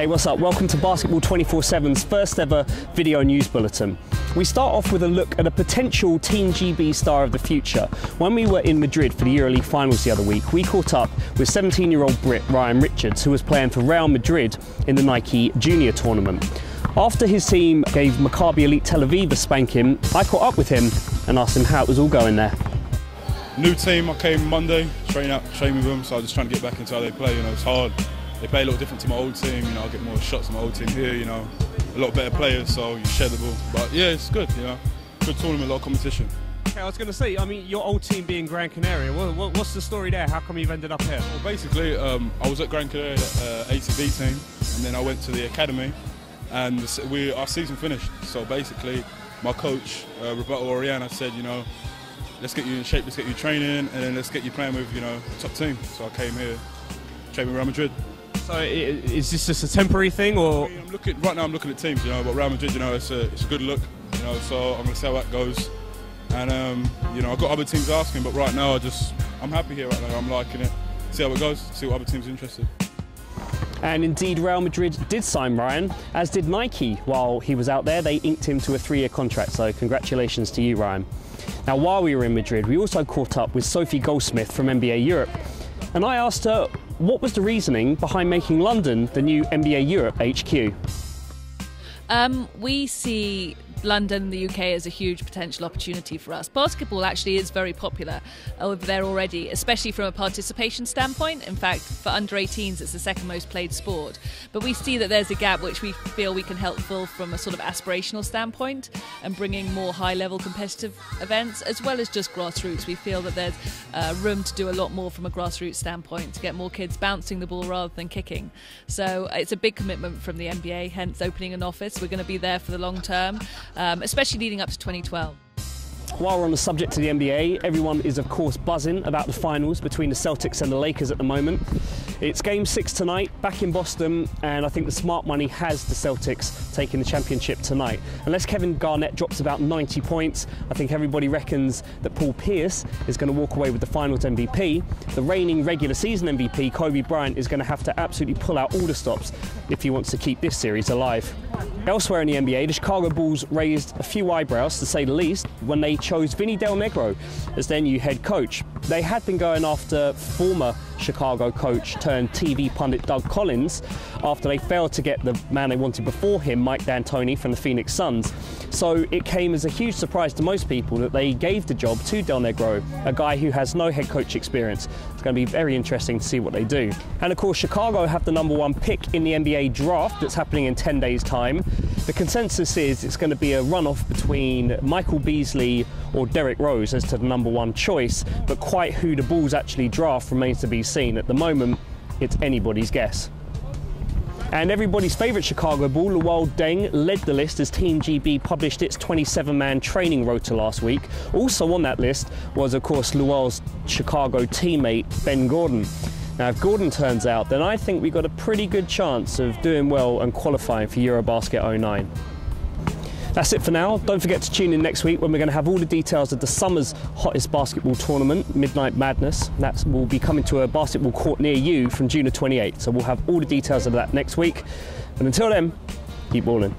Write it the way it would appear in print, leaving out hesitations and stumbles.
Hey, what's up? Welcome to Basketball 24/7's first ever video news bulletin. We start off with a look at a potential Team GB star of the future. When we were in Madrid for the EuroLeague finals the other week, we caught up with 17-year-old Brit Ryan Richards, who was playing for Real Madrid in the Nike Junior tournament. After his team gave Maccabi Elite Tel Aviv a spanking, I caught up with him and asked him how it was all going there. New team, I came Monday, train with them, so I was just trying to get back into how they play. You know, it's hard. They play a little different to my old team. You know, I get more shots than my old team here. You know, a lot better players, so you share the ball. But yeah, it's good. You know, good tournament, a lot of competition. Okay, I was going to say, I mean, your old team being Gran Canaria, what's the story there? How come you've ended up here? Well, basically, I was at Gran Canaria ATB team, and then I went to the academy, and our season finished. So basically, my coach, Roberto Oriana, said, you know, let's get you in shape, let's get you training, and then let's get you playing with, you know, the top team. So I came here, trained with Real Madrid. So is this just a temporary thing, or? Right now I'm looking at teams, you know, but Real Madrid, you know, it's a good look, you know, so I'm going to see how that goes. And, you know, I've got other teams asking, but right now I'm happy here right now, I'm liking it. See how it goes, see what other teams are interested. And indeed, Real Madrid did sign Ryan, as did Nike. While he was out there, they inked him to a 3-year contract, so congratulations to you, Ryan. Now, while we were in Madrid, we also caught up with Sophie Goldschmidt from NBA Europe, and I asked her what was the reasoning behind making London the new NBA Europe HQ. We see London and the UK as a huge potential opportunity for us. Basketball actually is very popular over there already, especially from a participation standpoint. In fact, for under 18s, it's the second most played sport. But we see that there's a gap which we feel we can help fill from a sort of aspirational standpoint and bringing more high-level competitive events, as well as just grassroots. We feel that there's room to do a lot more from a grassroots standpoint to get more kids bouncing the ball rather than kicking. So it's a big commitment from the NBA, hence opening an office. We're going to be there for the long term. Especially leading up to 2012. While we're on the subject of the NBA, everyone is of course buzzing about the finals between the Celtics and the Lakers at the moment. It's Game 6 tonight, back in Boston, and I think the smart money has the Celtics taking the championship tonight. Unless Kevin Garnett drops about 90 points, I think everybody reckons that Paul Pierce is going to walk away with the finals MVP. The reigning regular season MVP, Kobe Bryant, is going to have to absolutely pull out all the stops if he wants to keep this series alive. Elsewhere in the NBA, the Chicago Bulls raised a few eyebrows, to say the least, when they chose Vinny del Negro as their new head coach. They had been going after former Chicago coach turned TV pundit Doug Collins after they failed to get the man they wanted before him, Mike D'Antoni from the Phoenix Suns. So it came as a huge surprise to most people that they gave the job to Del Negro, a guy who has no head coach experience. It's going to be very interesting to see what they do. And of course, Chicago have the #1 pick in the NBA draft that's happening in 10 days' time. The consensus is it's going to be a runoff between Michael Beasley or Derrick Rose as to the #1 choice, but quite who the Bulls actually draft remains to be seen. At the moment, it's anybody's guess. And everybody's favourite Chicago Bull, Luol Deng, led the list as Team GB published its 27-man training rota last week. Also on that list was, of course, Luol's Chicago teammate, Ben Gordon. Now, if Gordon turns out, then I think we've got a pretty good chance of doing well and qualifying for Eurobasket 09. That's it for now. Don't forget to tune in next week when we're going to have all the details of the summer's hottest basketball tournament, Midnight Madness. That will be coming to a basketball court near you from June 28th. So we'll have all the details of that next week. And until then, keep balling.